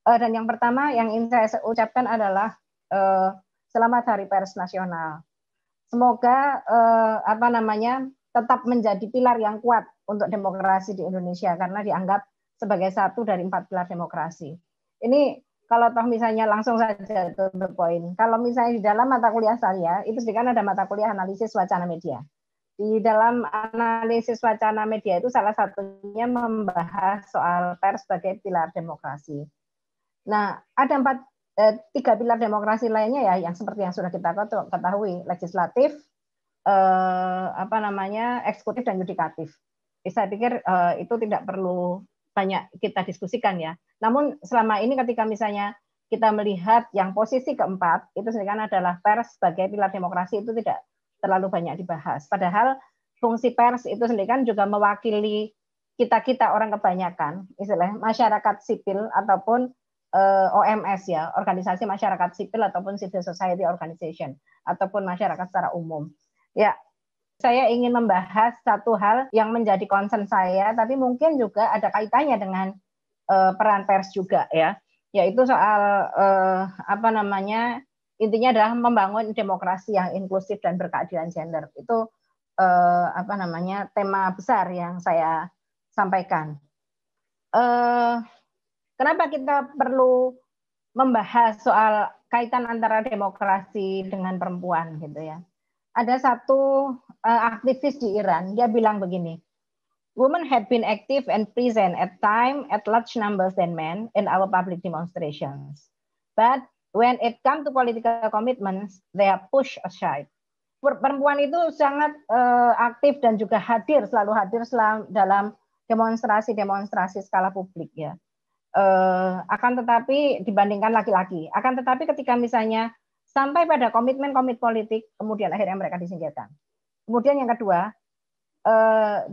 Dan yang pertama yang ingin saya ucapkan adalah selamat Hari Pers Nasional. Semoga tetap menjadi pilar yang kuat untuk demokrasi di Indonesia karena dianggap sebagai satu dari 4 pilar demokrasi. Ini kalau toh misalnya langsung saja to the point. Kalau misalnya di dalam mata kuliah saya itu kan ada mata kuliah analisis wacana media. Di dalam analisis wacana media itu salah satunya membahas soal pers sebagai pilar demokrasi. Nah, ada tiga pilar demokrasi lainnya ya, yang seperti yang sudah kita ketahui, legislatif, eksekutif dan yudikatif. Saya pikir itu tidak perlu banyak kita diskusikan ya. Namun selama ini ketika misalnya kita melihat yang posisi keempat itu kan adalah pers sebagai pilar demokrasi itu tidak terlalu banyak dibahas. Padahal fungsi pers itu sendiri kan juga mewakili kita orang kebanyakan, istilahnya masyarakat sipil ataupun OMS ya, organisasi masyarakat sipil ataupun civil society organization ataupun masyarakat secara umum. Ya, saya ingin membahas satu hal yang menjadi concern saya, tapi mungkin juga ada kaitannya dengan peran pers juga ya, yaitu soal intinya adalah membangun demokrasi yang inklusif dan berkeadilan gender. Itu tema besar yang saya sampaikan. Kenapa kita perlu membahas soal kaitan antara demokrasi dengan perempuan gitu ya? Ada satu aktivis di Iran, dia bilang begini, women had been active and present at large numbers than men in our public demonstrations. But when it comes to political commitments, they are pushed aside. Perempuan itu sangat aktif dan juga selalu hadir dalam demonstrasi skala publik ya. Akan tetapi dibandingkan laki-laki. Akan tetapi ketika misalnya sampai pada komitmen politik, kemudian akhirnya mereka disingkirkan. Kemudian yang kedua,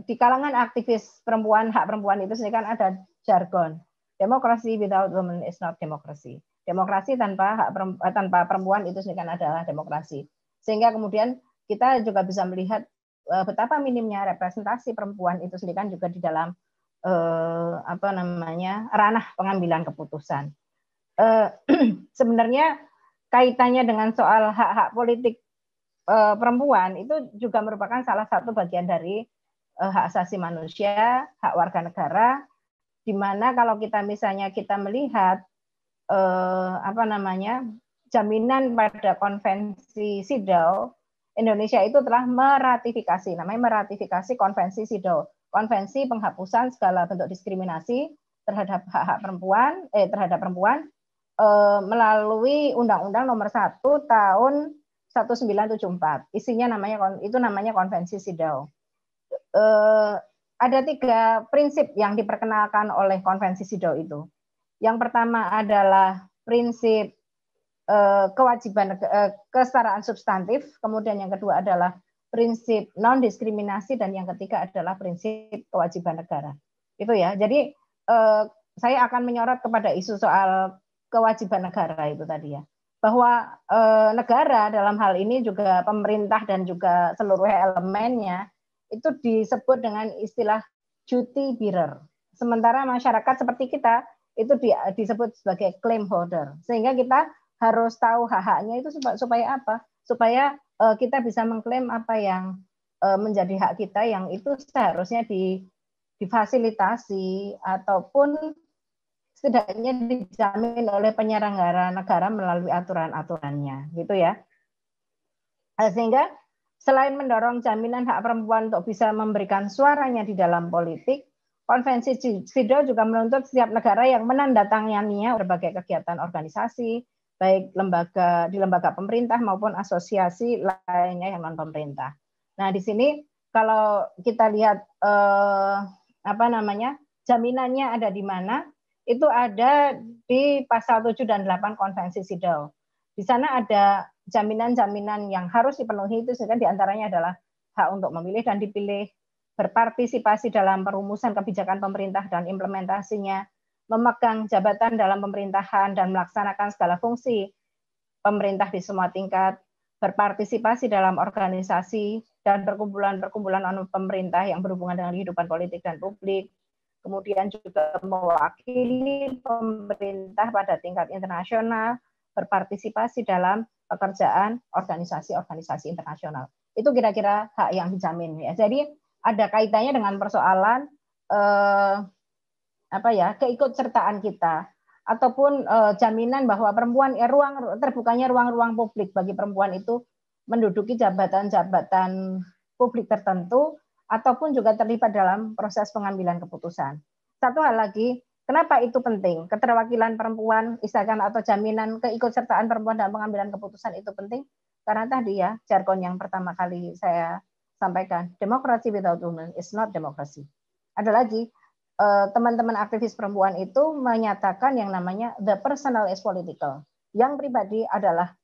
di kalangan aktivis perempuan, hak perempuan itu sendiri kan ada jargon. Demokrasi without women is not democracy. Demokrasi tanpa perempuan itu sendiri kan adalah demokrasi. Sehingga kemudian kita juga bisa melihat betapa minimnya representasi perempuan itu sendiri kan juga di dalam ranah pengambilan keputusan. Sebenarnya kaitannya dengan soal hak-hak politik perempuan itu juga merupakan salah satu bagian dari hak asasi manusia, hak warga negara, di mana kalau kita misalnya melihat jaminan pada konvensi CEDAW, Indonesia itu telah meratifikasi konvensi CEDAW, konvensi penghapusan segala bentuk diskriminasi terhadap hak-hak perempuan melalui Undang-Undang Nomor 1 Tahun 1974. Isinya namanya konvensi CEDAW. Ada 3 prinsip yang diperkenalkan oleh konvensi CEDAW itu. Yang pertama adalah prinsip kewajiban kesetaraan substantif, kemudian yang kedua adalah prinsip non-diskriminasi, dan yang ketiga adalah prinsip kewajiban negara. Itu ya. Jadi saya akan menyorot kepada isu soal kewajiban negara itu tadi ya. Bahwa negara dalam hal ini juga pemerintah dan juga seluruh elemennya itu disebut dengan istilah duty bearer. Sementara masyarakat seperti kita itu disebut sebagai claim holder. Sehingga kita harus tahu hak-haknya itu supaya apa? Supaya kita bisa mengklaim apa yang menjadi hak kita yang itu seharusnya difasilitasi ataupun setidaknya dijamin oleh penyelenggara negara melalui aturan-aturannya, gitu ya. Sehingga selain mendorong jaminan hak perempuan untuk bisa memberikan suaranya di dalam politik, Konvensi CEDAW juga menuntut setiap negara yang menandatanganinya berbagai kegiatan organisasi, baik di lembaga pemerintah maupun asosiasi lainnya yang non pemerintah. Nah, di sini kalau kita lihat jaminannya ada di mana? Itu ada di pasal 7 dan 8 Konvensi CEDAW. Di sana ada jaminan-jaminan yang harus dipenuhi, itu di antaranya adalah hak untuk memilih dan dipilih, berpartisipasi dalam perumusan kebijakan pemerintah dan implementasinya, memegang jabatan dalam pemerintahan dan melaksanakan segala fungsi pemerintah di semua tingkat, berpartisipasi dalam organisasi dan perkumpulan-perkumpulan non pemerintah yang berhubungan dengan kehidupan politik dan publik, kemudian juga mewakili pemerintah pada tingkat internasional, berpartisipasi dalam pekerjaan organisasi-organisasi internasional. Itu kira-kira hak yang dijamin ya. Jadi ada kaitannya dengan persoalan keikutsertaan kita ataupun jaminan bahwa perempuan terbukanya ruang-ruang publik bagi perempuan itu menduduki jabatan-jabatan publik tertentu ataupun juga terlibat dalam proses pengambilan keputusan. Satu hal lagi, kenapa itu penting? Keterwakilan perempuan, misalkan atau jaminan keikutsertaan perempuan dalam pengambilan keputusan itu penting karena tadi ya jargon yang pertama kali saya sampaikan, democracy without women is not democracy. Ada lagi, teman-teman aktivis perempuan itu menyatakan yang namanya the personal is political. Yang pribadi adalah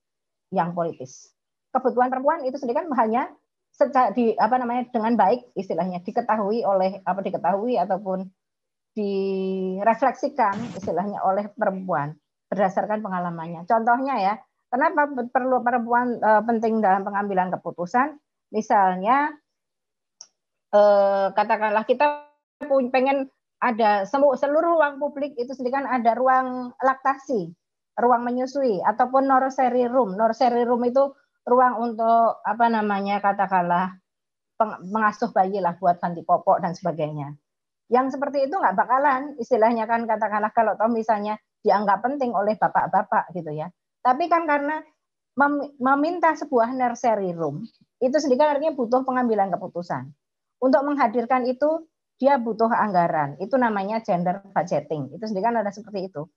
yang politis. Kebutuhan perempuan itu sendiri kan hanya dengan baik istilahnya diketahui ataupun direfleksikan istilahnya oleh perempuan berdasarkan pengalamannya. Contohnya ya, kenapa perlu perempuan penting dalam pengambilan keputusan? Misalnya katakanlah kita pengen ada seluruh ruang publik itu sendiri kan ada ruang laktasi, ruang menyusui ataupun nursery room. Nursery room itu ruang untuk katakanlah mengasuh bayi lah buat ganti popok dan sebagainya. Yang seperti itu nggak bakalan istilahnya kan katakanlah kalau toh misalnya dianggap penting oleh bapak-bapak gitu ya. Tapi kan karena meminta sebuah nursery room itu sendiri kan artinya butuh pengambilan keputusan. Untuk menghadirkan itu dia butuh anggaran. Itu namanya gender budgeting. Itu sendiri kan ada seperti itu.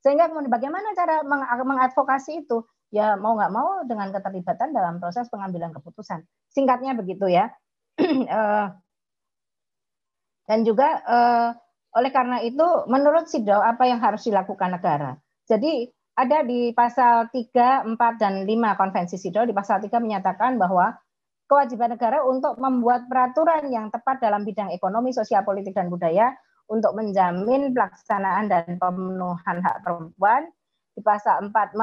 Sehingga kemudian bagaimana cara mengadvokasi itu? Ya mau nggak mau dengan keterlibatan dalam proses pengambilan keputusan. Singkatnya begitu ya. Dan juga oleh karena itu menurut SIDO apa yang harus dilakukan negara? Jadi ada di pasal 3, 4, dan 5 konvensi SIDO, di pasal 3 menyatakan bahwa kewajiban negara untuk membuat peraturan yang tepat dalam bidang ekonomi, sosial, politik, dan budaya untuk menjamin pelaksanaan dan pemenuhan hak perempuan. Di pasal 4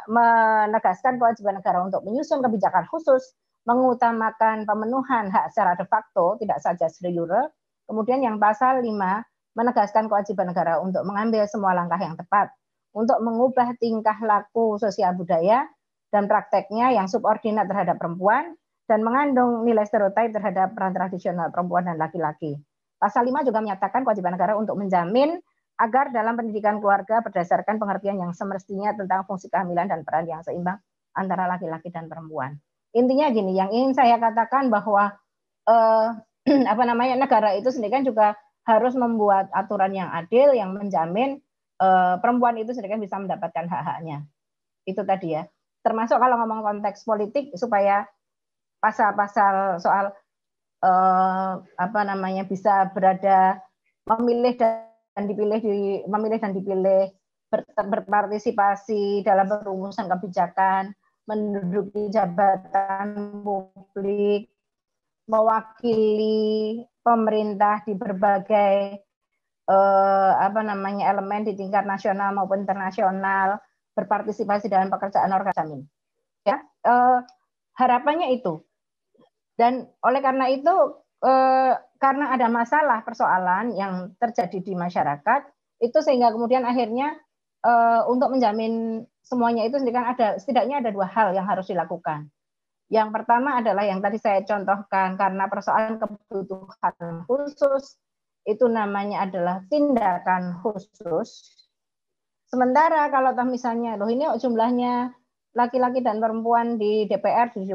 menegaskan kewajiban negara untuk menyusun kebijakan khusus, mengutamakan pemenuhan hak secara de facto, tidak saja de jure. Kemudian yang pasal 5 menegaskan kewajiban negara untuk mengambil semua langkah yang tepat untuk mengubah tingkah laku sosial budaya dan prakteknya yang subordinat terhadap perempuan dan mengandung nilai stereotip terhadap peran tradisional perempuan dan laki-laki. Pasal 5 juga menyatakan kewajiban negara untuk menjamin agar dalam pendidikan keluarga berdasarkan pengertian yang semestinya tentang fungsi kehamilan dan peran yang seimbang antara laki-laki dan perempuan. Intinya gini, yang ingin saya katakan bahwa negara itu sendiri kan juga harus membuat aturan yang adil yang menjamin perempuan itu sendiri kan bisa mendapatkan hak-haknya. Itu tadi ya. Termasuk kalau ngomong konteks politik supaya pasal-pasal soal bisa berada memilih dan dipilih berpartisipasi dalam perumusan kebijakan, menduduki jabatan publik, mewakili pemerintah di berbagai elemen di tingkat nasional maupun internasional, berpartisipasi dalam pekerjaan organisasi. Ya, harapannya itu. Dan oleh karena itu, karena ada masalah persoalan yang terjadi di masyarakat, itu sehingga kemudian akhirnya untuk menjamin semuanya itu setidaknya ada 2 hal yang harus dilakukan. Yang pertama adalah yang tadi saya contohkan, karena persoalan kebutuhan khusus, itu namanya adalah tindakan khusus. Sementara kalau misalnya, ini jumlahnya laki-laki dan perempuan di DPRD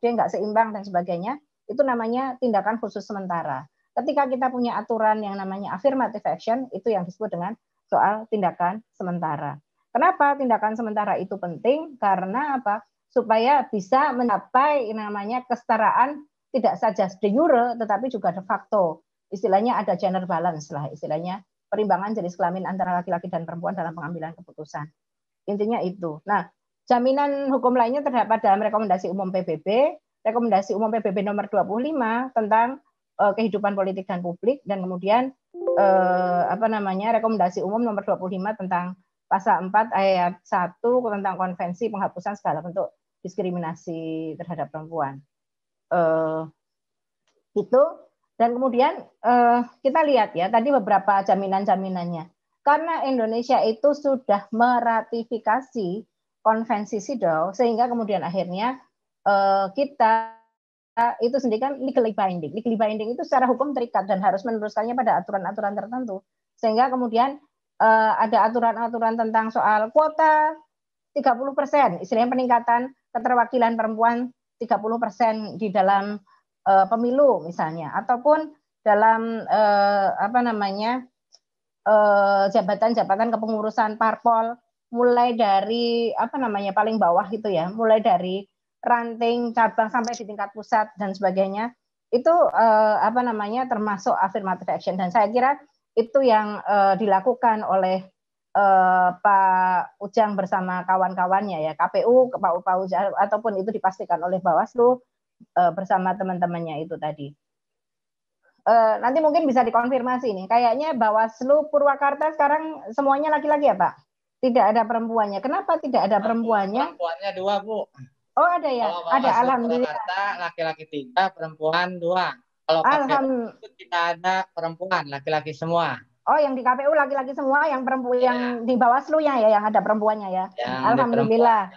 nggak seimbang dan sebagainya, itu namanya tindakan khusus sementara. Ketika kita punya aturan yang namanya affirmative action, itu yang disebut dengan soal tindakan sementara. Kenapa tindakan sementara itu penting? Karena apa? Supaya bisa mencapai namanya kesetaraan tidak saja de jure, tetapi juga de facto. Istilahnya ada gender balance lah, istilahnya perimbangan jenis kelamin antara laki-laki dan perempuan dalam pengambilan keputusan. Intinya itu. Nah, jaminan hukum lainnya terdapat dalam rekomendasi umum PBB nomor 25 tentang kehidupan politik dan publik, dan kemudian rekomendasi umum nomor 25 tentang pasal 4 ayat 1 tentang konvensi penghapusan segala bentuk diskriminasi terhadap perempuan. Itu Dan kemudian kita lihat ya tadi beberapa jaminan-jaminannya. Karena Indonesia itu sudah meratifikasi konvensi CEDAW, sehingga kemudian akhirnya kita itu sendiri kan legally binding. Legally binding itu secara hukum terikat dan harus meneruskannya pada aturan-aturan tertentu. Sehingga kemudian ada aturan-aturan tentang soal kuota 30%, istilahnya peningkatan keterwakilan perempuan 30% di dalam pemilu misalnya, ataupun dalam jabatan-jabatan kepengurusan parpol, mulai dari paling bawah gitu ya, mulai dari ranting cabang sampai di tingkat pusat dan sebagainya, itu termasuk affirmative action. Dan saya kira itu yang dilakukan oleh Pak Ujang bersama kawan-kawannya ya, KPU, Pak Ujang, ataupun itu dipastikan oleh Bawaslu bersama teman-temannya itu tadi. Nanti mungkin bisa dikonfirmasi nih. Kayaknya Bawaslu Purwakarta sekarang semuanya laki-laki ya, Pak? Tidak ada perempuannya. Kenapa tidak ada perempuannya? Perempuannya 2, Bu. Oh, ada ya? Kalau Ada, Bawaslu alhamdulillah. Purwakarta laki-laki 3, perempuan 2. Kalau KPU tidak ada perempuan, laki-laki semua. Oh, yang di KPU laki-laki semua, yang perempuan yang di Bawaslu ya, yang ada perempuannya ya. Alhamdulillah.